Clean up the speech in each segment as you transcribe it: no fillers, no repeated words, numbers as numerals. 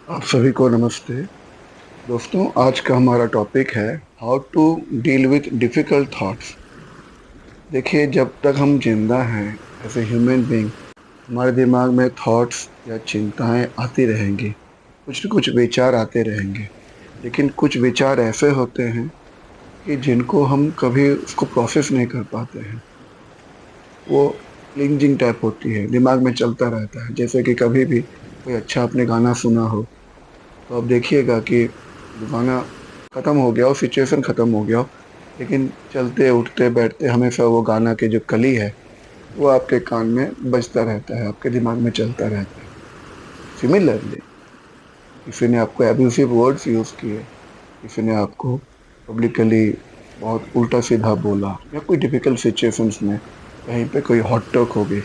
आप सभी को नमस्ते। दोस्तों, आज का हमारा टॉपिक है how to deal with difficult thoughts. देखिए, जब तक हम जिंदा हैं एज ए ह्यूमन बीइंग, हमारे दिमाग में थॉट्स या चिंताएं आती रहेंगी। कुछ न कुछ विचार आते रहेंगे। लेकिन कुछ विचार ऐसे होते हैं कि जिनको हम कभी उसको प्रोसेस नहीं कर पाते हैं। वो क्लिंजिंग टाइप होती है, दिमाग में चलता रहता है। जैसे कि कभी भी कोई अच्छा आपने गाना सुना हो, तो आप देखिएगा कि वो गाना खत्म हो गया हो, सिचुएशन खत्म हो गया हो, लेकिन चलते उठते बैठते हमेशा वो गाना के जो कली है वो आपके कान में बजता रहता है, आपके दिमाग में चलता रहता है। सिमिलरली, किसी ने आपको एब्यूसिव वर्ड्स यूज किए, किसी ने आपको पब्लिकली बहुत उल्टा सीधा बोला, या कोई डिफिकल्ट सिचुएशंस में कहीं पे कोई हॉट टॉक हो गई,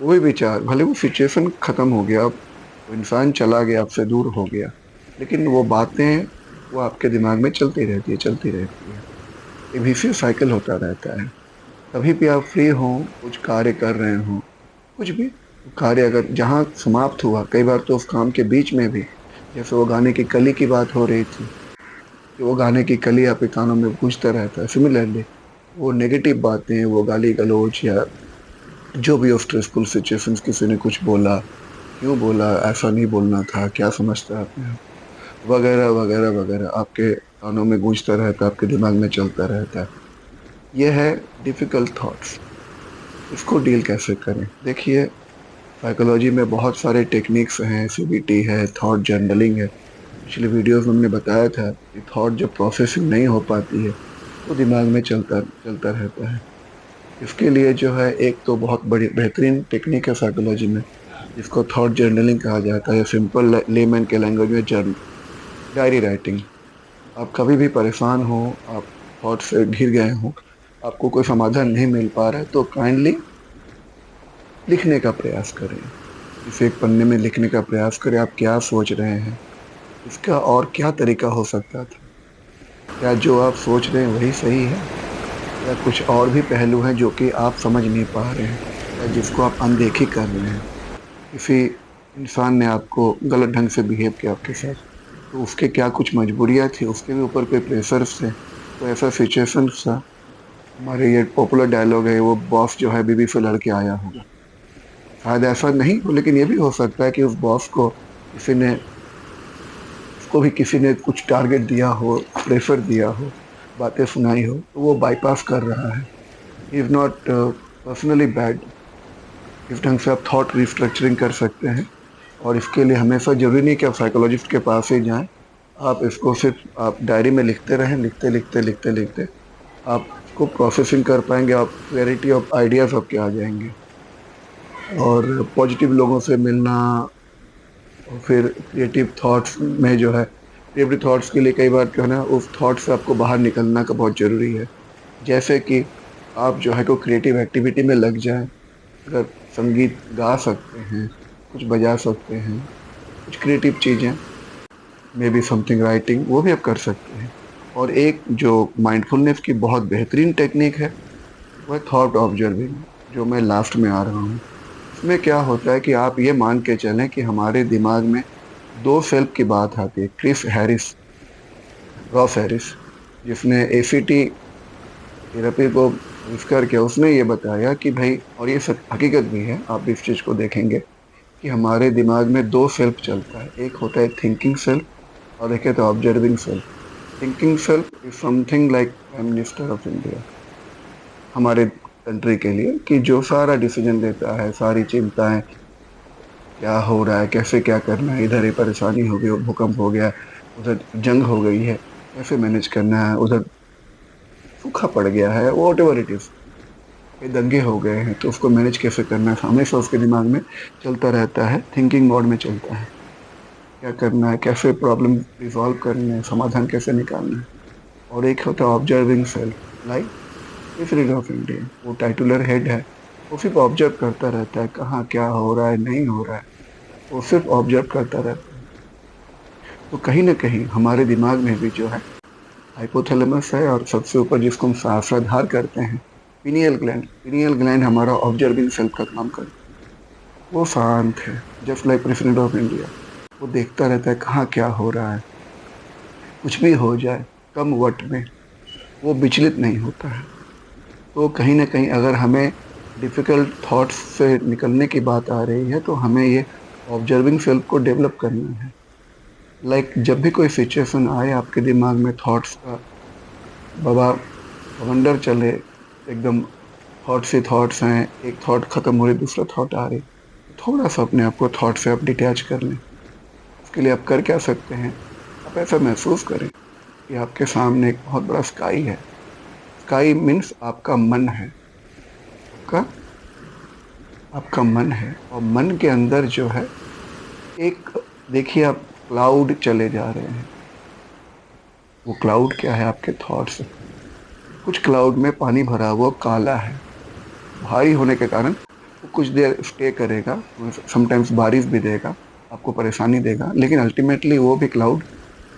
वो भी विचार, भले वो सिचुएशन खत्म हो गया, वो इंसान चला गया, आपसे दूर हो गया, लेकिन वो बातें वो आपके दिमाग में चलती रहती है, चलती रहती है। ये विशियस साइकिल होता रहता है। कभी भी आप फ्री हो, कुछ कार्य कर रहे हो, कुछ भी कार्य अगर जहाँ समाप्त हुआ, कई बार तो उस काम के बीच में भी, जैसे वो गाने की कली की बात हो रही थी, कि वो गाने की कली आपके कानों में गूंजता रहता है। सिमिलरली, वो नेगेटिव बातें, वो गाली गलौज या जो भी स्ट्रेसफुल सिचुएशंस, किसी ने कुछ बोला, क्यों बोला, ऐसा नहीं बोलना था, क्या समझते हैं अपने आप, वगैरह वगैरह वगैरह आपके कानों में गूंजता रहता है, आपके दिमाग में चलता रहता है। ये है डिफिकल्ट थॉट्स। इसको डील कैसे करें? देखिए, साइकोलॉजी में बहुत सारे टेक्निक्स हैं, सीबीटी है, थॉट जर्नलिंग है। पिछले वीडियोस में हमने बताया था कि थॉट जब प्रोसेसिंग नहीं हो पाती है तो दिमाग में चलता चलता रहता है। इसके लिए जो है, एक तो बहुत बड़ी बेहतरीन टेक्निक है साइकोलॉजी में, जिसको थॉट जर्नलिंग कहा जाता है, या सिंपल लेमैन के लैंग्वेज में जर्न डायरी राइटिंग। आप कभी भी परेशान हो, आप थॉट से घिर गए हो, आपको कोई समाधान नहीं मिल पा रहा है, तो काइंडली लिखने का प्रयास करें। किसी एक पन्ने में लिखने का प्रयास करें, आप क्या सोच रहे हैं, इसका और क्या तरीका हो सकता था। क्या जो आप सोच रहे हैं वही सही है, या कुछ और भी पहलू हैं जो कि आप समझ नहीं पा रहे हैं, या जिसको आप अनदेखी कर रहे हैं। किसी इंसान ने आपको गलत ढंग से बिहेव किया आपके साथ, तो उसके क्या कुछ मजबूरियाँ थी, उसके भी ऊपर कोई प्रेशर्स थे, कोई ऐसा सिचुएशन था। हमारे ये पॉपुलर डायलॉग है, वो बॉस जो है बीवी से लड़के आया होगा। शायद ऐसा नहीं हो, लेकिन ये भी हो सकता है कि उस बॉस को किसी ने, उसको भी किसी ने कुछ टारगेट दिया हो, प्रेशर दिया हो, बातें सुनाई हो, तो वो बाईपास कर रहा है। He is not personally bad. इस ढंग से आप थॉट रिस्ट्रक्चरिंग कर सकते हैं। और इसके लिए हमेशा ज़रूरी नहीं कि आप साइकोलॉजिस्ट के पास ही जाएँ। आप इसको सिर्फ़ आप डायरी में लिखते रहें, लिखते, लिखते, लिखते, लिखते आप इसको प्रोसेसिंग कर पाएँगे, आप क्लैरिटी ऑफ आइडियाज़ आपके आ जाएँगे। और पॉजिटिव लोगों से मिलना, और फिर क्रिएटिव थॉट्स में जो है, क्रिएटिव थॉट्स के लिए कई बार जो है ना, उस थॉट से आपको बाहर निकलना का बहुत ज़रूरी है। जैसे कि आप जो है कोई क्रिएटिव एक्टिविटी में लग जाएँ, अगर संगीत गा सकते हैं, कुछ बजा सकते हैं, कुछ क्रिएटिव चीज़ें, मे बी समथिंग राइटिंग, वो भी आप कर सकते हैं। और एक जो माइंडफुलनेस की बहुत बेहतरीन टेक्निक है, वो है थॉट ऑब्जर्विंग, जो मैं लास्ट में आ रहा हूँ। इसमें क्या होता है कि आप ये मान के चलें कि हमारे दिमाग में 2 सेल्फ की बात आती है। क्रिस हैरिस, रॉस हैरिस, जिसने एसीटी थेरेपी को आविष्कार किया, उसने ये बताया कि भाई, और ये सच हकीकत भी है, आप भी इस चीज़ को देखेंगे कि हमारे दिमाग में 2 सेल्फ चलता है। एक होता है थिंकिंग सेल्फ, और एक है तो observing self. Thinking self is something like prime minister of India, हमारे कंट्री के लिए, कि जो सारा डिसीजन लेता है, सारी चिंताएँ, क्या हो रहा है, कैसे क्या करना है, इधर ये परेशानी हो गई, भूकंप हो गया, उधर जंग हो गई है, कैसे मैनेज करना है, उधर सूखा पड़ गया है, व्हाटएवर इट इज़, ये दंगे हो गए हैं, तो उसको मैनेज कैसे करना है, हमेशा उसके दिमाग में चलता रहता है, थिंकिंग मोड में चलता है। क्या करना है, कैसे प्रॉब्लम रिज़ॉल्व करनी है, समाधान कैसे निकालना है। और एक होता है observing self, like president of India, वो टाइटुलर हेड है, वो सिर्फ़ ऑब्ज़र्व करता रहता है, कहाँ क्या हो रहा है, नहीं हो रहा है, वो सिर्फ़ ऑब्ज़र्व करता रहता है। तो कहीं न कहीं हमारे दिमाग में भी जो है हाइपोथैलेमस है, और सबसे ऊपर जिसको हम सहस्त्राधार करते हैं, पिनियल ग्लैंड हमारा ऑब्जर्विंग सेल्फ का काम करता है। वो शांत है, just like president of India. वो देखता रहता है कहाँ क्या हो रहा है, कुछ भी हो जाए कम वक्त में वो विचलित नहीं होता है। तो कहीं न कहीं अगर हमें डिफ़िकल्ट थॉट्स से निकलने की बात आ रही है, तो हमें ये ऑब्ज़र्विंग सेल्फ को डेवलप करना है। लाइक जब भी कोई सिचुएशन आए आपके दिमाग में थॉट्स का बवा बवंडर चले, एकदम थॉट्स ही थॉट्स हैं, एक थॉट खत्म हो रही, दूसरा थॉट आ रही, तो थोड़ा-सा अपने आप को थॉट से आप डिटैच कर लें। इसके लिए आप कर क्या सकते हैं, आप ऐसा महसूस करें कि आपके सामने एक बहुत बड़ा स्काई है। स्काई मीन्स आपका मन है, आपका आपका मन है और मन के अंदर जो है एक, देखिए आप क्लाउड चले जा रहे हैं। वो क्लाउड क्या है? आपके थॉट्स। कुछ क्लाउड में पानी भरा हुआ काला है, भारी होने के कारण वो कुछ देर स्टे करेगा, समटाइम्स बारिश भी देगा, आपको परेशानी देगा, लेकिन अल्टीमेटली वो भी क्लाउड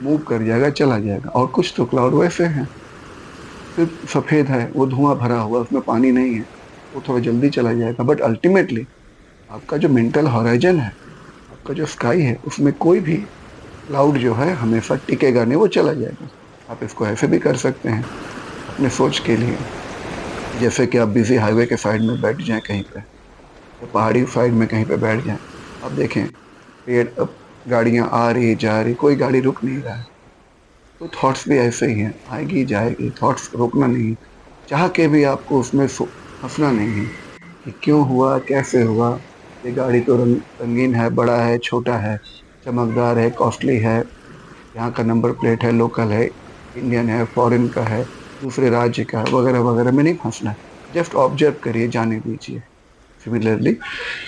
मूव कर जाएगा, चला जाएगा। और कुछ तो क्लाउड वैसे हैं, सिर्फ सफ़ेद है, वो धुआँ भरा हुआ, उसमें पानी नहीं है, वो थोड़ा जल्दी चला जाएगा, बट अल्टीमेटली आपका जो मेंटल हॉराइज़न है, आपका जो स्काई है, उसमें कोई भी क्लाउड जो है हमेशा टिकेगा नहीं, वो चला जाएगा। आप इसको ऐसे भी कर सकते हैं अपने सोच के लिए, जैसे कि आप बिज़ी हाईवे के साइड में बैठ जाएँ कहीं पे, या पहाड़ी साइड में कहीं पे बैठ जाएँ। आप देखें पेड़, गाड़ियाँ आ रही, जा रही, कोई गाड़ी रुक नहीं रहा है। तो थॉट्स भी ऐसे ही हैं, आएगी, जाएगी, थॉट्स रोकना नहीं है। चाह के भी आपको उसमें फँसना नहीं है कि क्यों हुआ, कैसे हुआ, ये गाड़ी तो रंगीन है, बड़ा है, छोटा है, चमकदार है, कॉस्टली है, यहाँ का नंबर प्लेट है, लोकल है, इंडियन है, फॉरेन का है, दूसरे राज्य का है, वगैरह-वगैरह में नहीं फँसना है। जस्ट ऑब्ज़र्व करिए, जाने दीजिए। सिमिलरली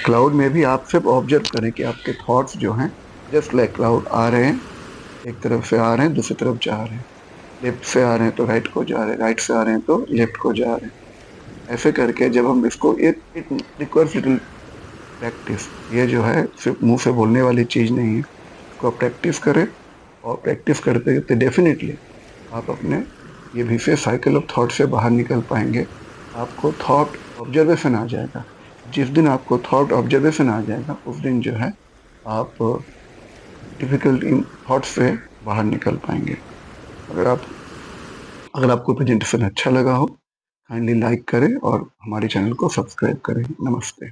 क्लाउड में भी आप सिर्फ़ ऑब्ज़र्व करें कि आपके थॉट्स जो हैं जस्ट लाइक क्लाउड आ रहे हैं, एक तरफ से आ रहे हैं, दूसरी तरफ जा रहे हैं। लेफ्ट से आ रहे हैं तो राइट को जा रहे हैं, राइट से आ रहे हैं तो लेफ्ट को जा रहे हैं। ऐसे करके जब हम इसको, इट रिक्वायर्स लिटिल प्रैक्टिस। ये जो है सिर्फ़ मुँह से बोलने वाली चीज़ नहीं है। इसको आप प्रैक्टिस करें और प्रैक्टिस करते-करते डेफ़िनिटली आप अपने ये विशेष साइकिल ऑफ थॉट से बाहर निकल पाएँगे। आपको थॉट ऑब्ज़र्वेशन आ जाएगा। जिस दिन आपको थॉट ऑब्ज़र्वेशन आ जाएगा, उस दिन जो है आप डिफ़िकल्ट इन थॉट से बाहर निकल पाएँगे। अगर आप अगर आपको प्रेज़ेंटेशन अच्छा लगा हो, काइंडली लाइक करें और हमारे चैनल को सब्सक्राइब करें। नमस्ते।